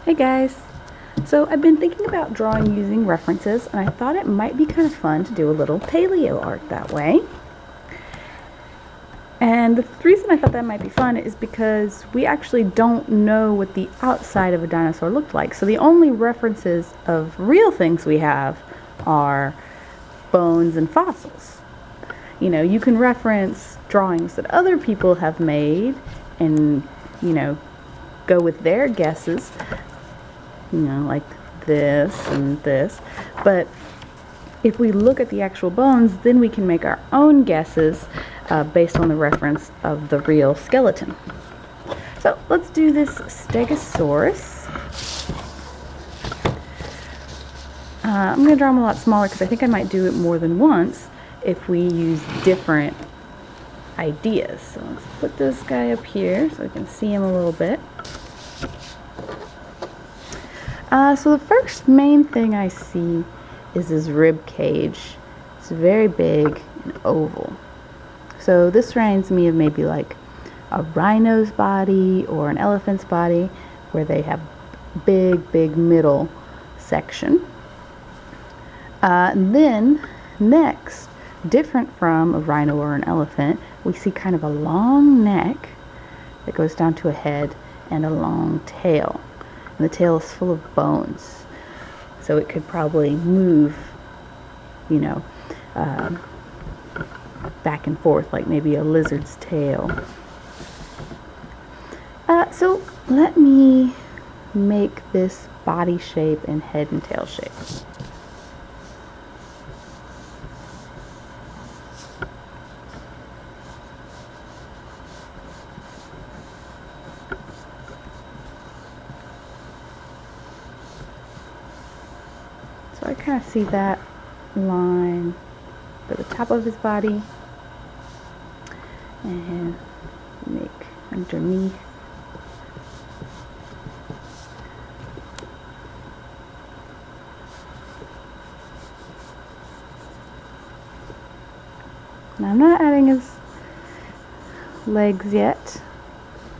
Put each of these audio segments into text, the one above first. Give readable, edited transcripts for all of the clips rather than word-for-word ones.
Hey guys! So I've been thinking about drawing using references, and I thought it might be kind of fun to do a little paleo art that way. And the reason I thought that might be fun is because we actually don't know what the outside of a dinosaur looked like. So the only references of real things we have are bones and fossils. You know, you can reference drawings that other people have made and, go with their guesses. Like this and this. But if we look at the actual bones, then we can make our own guesses based on the reference of the real skeleton. So let's do this Stegosaurus. I'm going to draw them a lot smaller because I think I might do it more than once if we use different ideas. So let's put this guy up here so we can see him a little bit. So the first main thing I see is his rib cage. It's very big and oval. So this reminds me of maybe like a rhino's body or an elephant's body where they have big middle section. And then next, different from a rhino or an elephant, we see kind of a long neck that goes down to a head and a long tail. And the tail is full of bones, so it could probably move, back and forth like maybe a lizard's tail. So let me make this body shape and head and tail shape. So I kind of see that line for the top of his body and make underneath. Now I'm not adding his legs yet,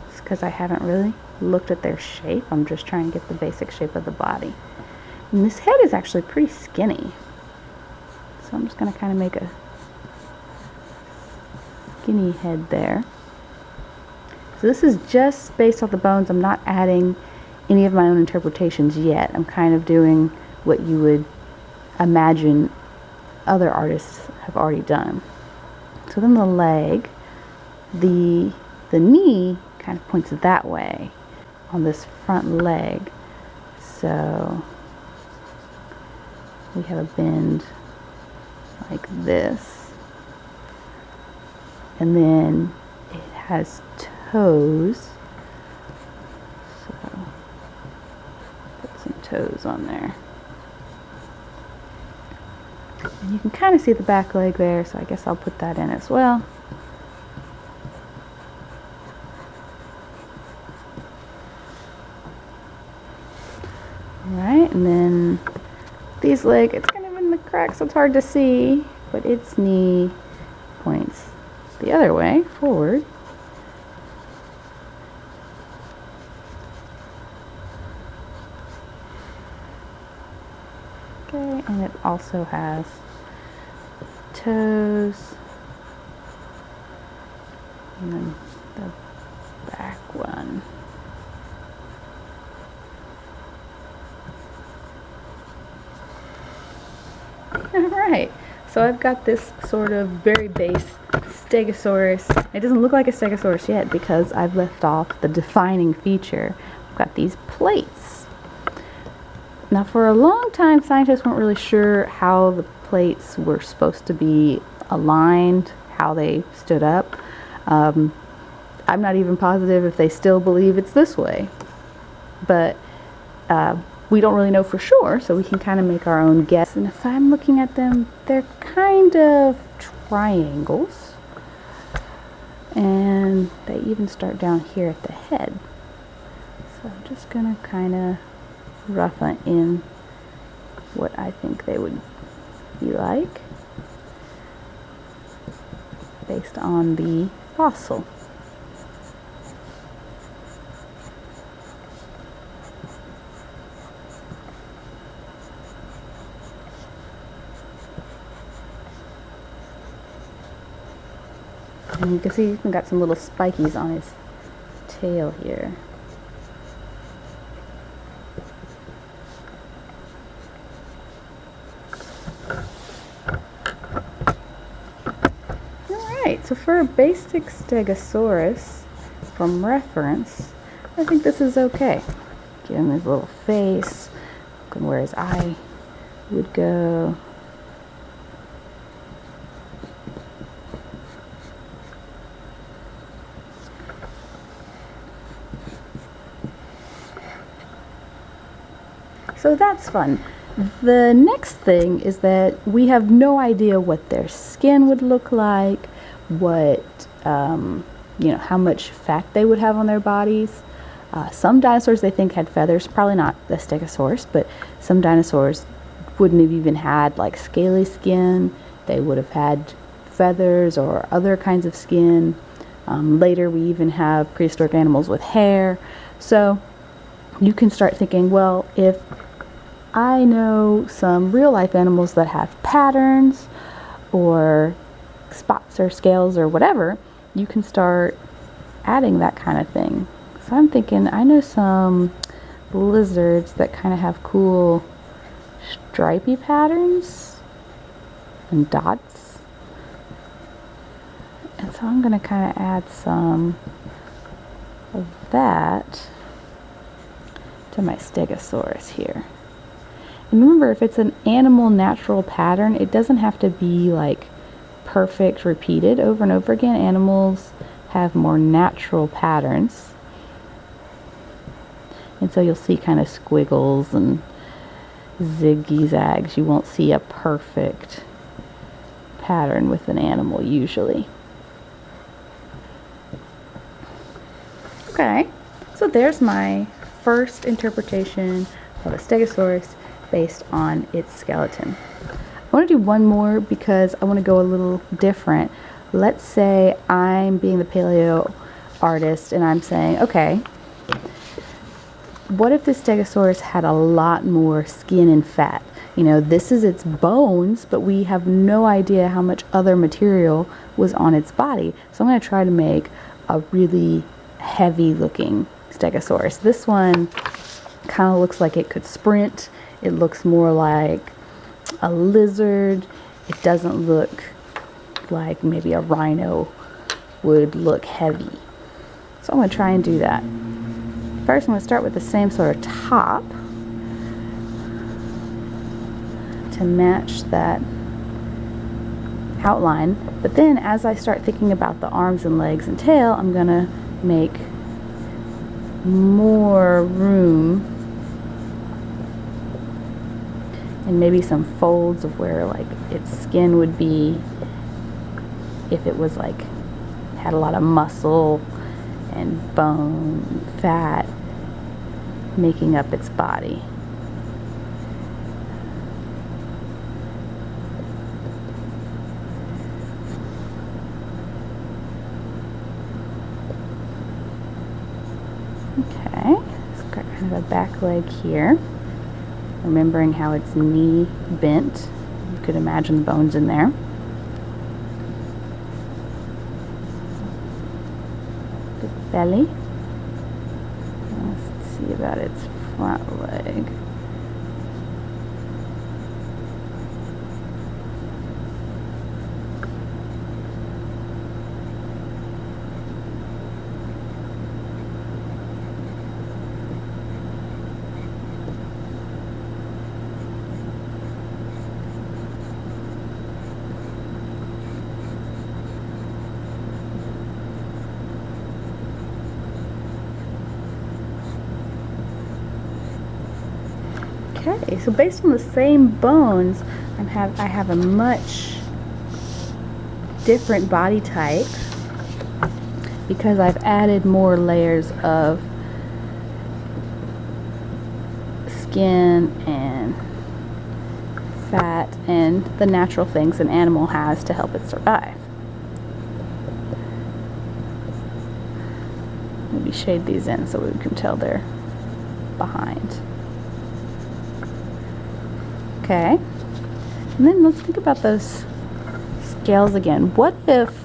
just because I haven't really looked at their shape. I'm just trying to get the basic shape of the body. And this head is actually pretty skinny. So I'm just going to kind of make a skinny head there. So this is just based off the bones. I'm not adding any of my own interpretations yet. I'm kind of doing what you would imagine other artists have already done. So then the leg, the knee kind of points that way on this front leg. So we have a bend like this, and then it has toes, so put some toes on there, and you can kind of see the back leg there, so I guess I'll put that in as well. Alright, and then these legs, it's kind of in the crack, so it's hard to see, but its knee points the other way, forward. Okay, and it also has toes, and then the back one. Alright, so I've got this sort of very base Stegosaurus. It doesn't look like a Stegosaurus yet because I've left off the defining feature. I've got these plates. Now for a long time, scientists weren't really sure how the plates were supposed to be aligned, how they stood up. I'm not even positive if they still believe it's this way. But we don't really know for sure, so we can kind of make our own guess. And if I'm looking at them, they're kind of triangles. And they even start down here at the head. So I'm just going to kind of roughen in what I think they would be like based on the fossil. And you can see he's got some little spikies on his tail here. Alright, so for a basic Stegosaurus, from reference, I think this is okay. Give him his little face, looking where his eye would go. So that's fun. The next thing is that we have no idea what their skin would look like, what, how much fat they would have on their bodies. Some dinosaurs they think had feathers, probably not the Stegosaurus, but some dinosaurs wouldn't have even had like scaly skin. They would have had feathers or other kinds of skin. Later we even have prehistoric animals with hair. So you can start thinking, well, if I know some real life animals that have patterns or spots or scales or whatever, you can start adding that kind of thing. So I'm thinking, I know some lizards that kind of have cool stripy patterns and dots. And so I'm going to kind of add some of that to my Stegosaurus here. And remember, if it's an animal natural pattern, it doesn't have to be like perfect repeated over and over again. Animals have more natural patterns. And so you'll see kind of squiggles and zigzags. You won't see a perfect pattern with an animal usually. Okay, so there's my first interpretation of a Stegosaurus based on its skeleton. I want to do one more because I want to go a little different. Let's say I'm being the paleo artist and I'm saying, okay, what if this Stegosaurus had a lot more skin and fat? You know, this is its bones, but we have no idea how much other material was on its body. So I'm going to try to make a really heavy looking Stegosaurus. This one kind of looks like it could sprint. It looks more like a lizard. It doesn't look like maybe a rhino would look heavy. So I'm going to try and do that. First, I'm going to start with the same sort of top to match that outline. But then as I start thinking about the arms and legs and tail, I'm going to make more room and maybe some folds of where like its skin would be if it was like had a lot of muscle and bone, fat making up its body. Okay, it's got kind of a back leg here. Remembering how its knee bent. You could imagine the bones in there. Big belly. Let's see about its front leg. Okay, so based on the same bones, I have a much different body type because I've added more layers of skin and fat and the natural things an animal has to help it survive. Maybe shade these in so we can tell they're behind. Okay, and then let's think about those scales again. What if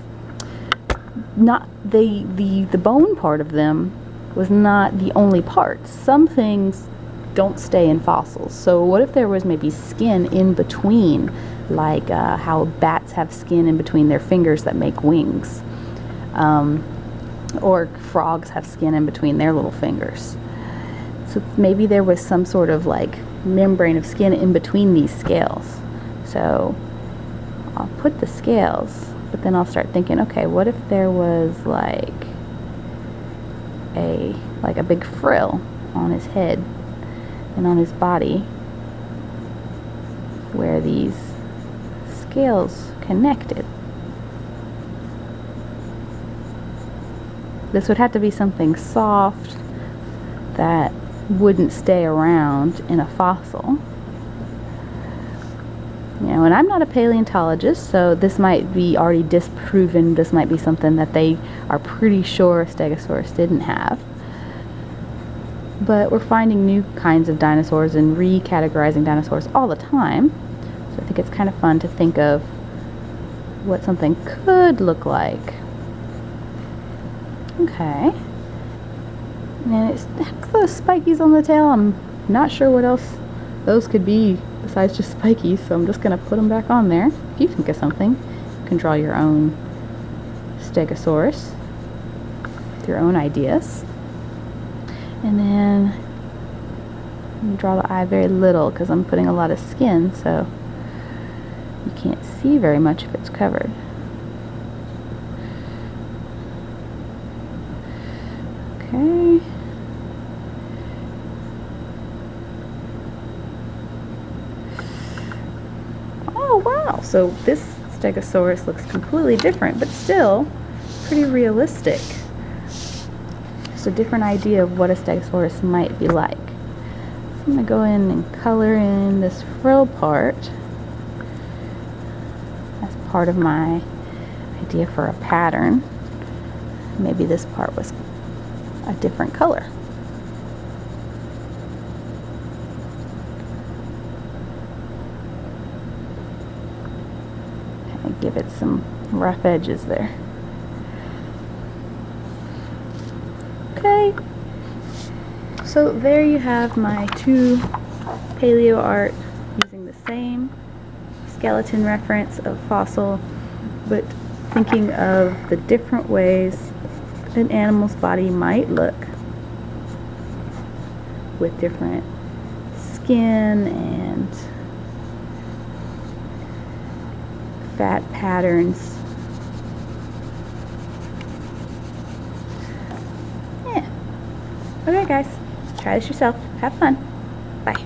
not the bone part of them was not the only part. Some things don't stay in fossils. So what if there was maybe skin in between, like how bats have skin in between their fingers that make wings, or frogs have skin in between their little fingers. So maybe there was some sort of like membrane of skin in between these scales. So I'll put the scales, but then I'll start thinking, okay, what if there was like a big frill on his head and on his body where these scales connected. This would have to be something soft that wouldn't stay around in a fossil. You know, and I'm not a paleontologist, so this might be already disproven. This might be something that they are pretty sure Stegosaurus didn't have. But we're finding new kinds of dinosaurs and recategorizing dinosaurs all the time. So I think it's kind of fun to think of what something could look like. Okay. And it has those spikies on the tail. I'm not sure what else those could be besides just spikies, so I'm just going to put them back on there. If you think of something, you can draw your own Stegosaurus with your own ideas. And then I'm draw the eye very little because I'm putting a lot of skin, so you can't see very much if it's covered. Okay. Oh wow, so this Stegosaurus looks completely different, but still pretty realistic. Just a different idea of what a Stegosaurus might be like. So I'm going to go in and color in this frill part as part of my idea for a pattern. Maybe this part was a different color. And give it some rough edges there. Okay, so there you have my two Paleoart using the same skeleton reference of fossil, but thinking of the different ways an animal's body might look with different skin and fat patterns. Yeah. Okay guys, try this yourself. Have fun. Bye.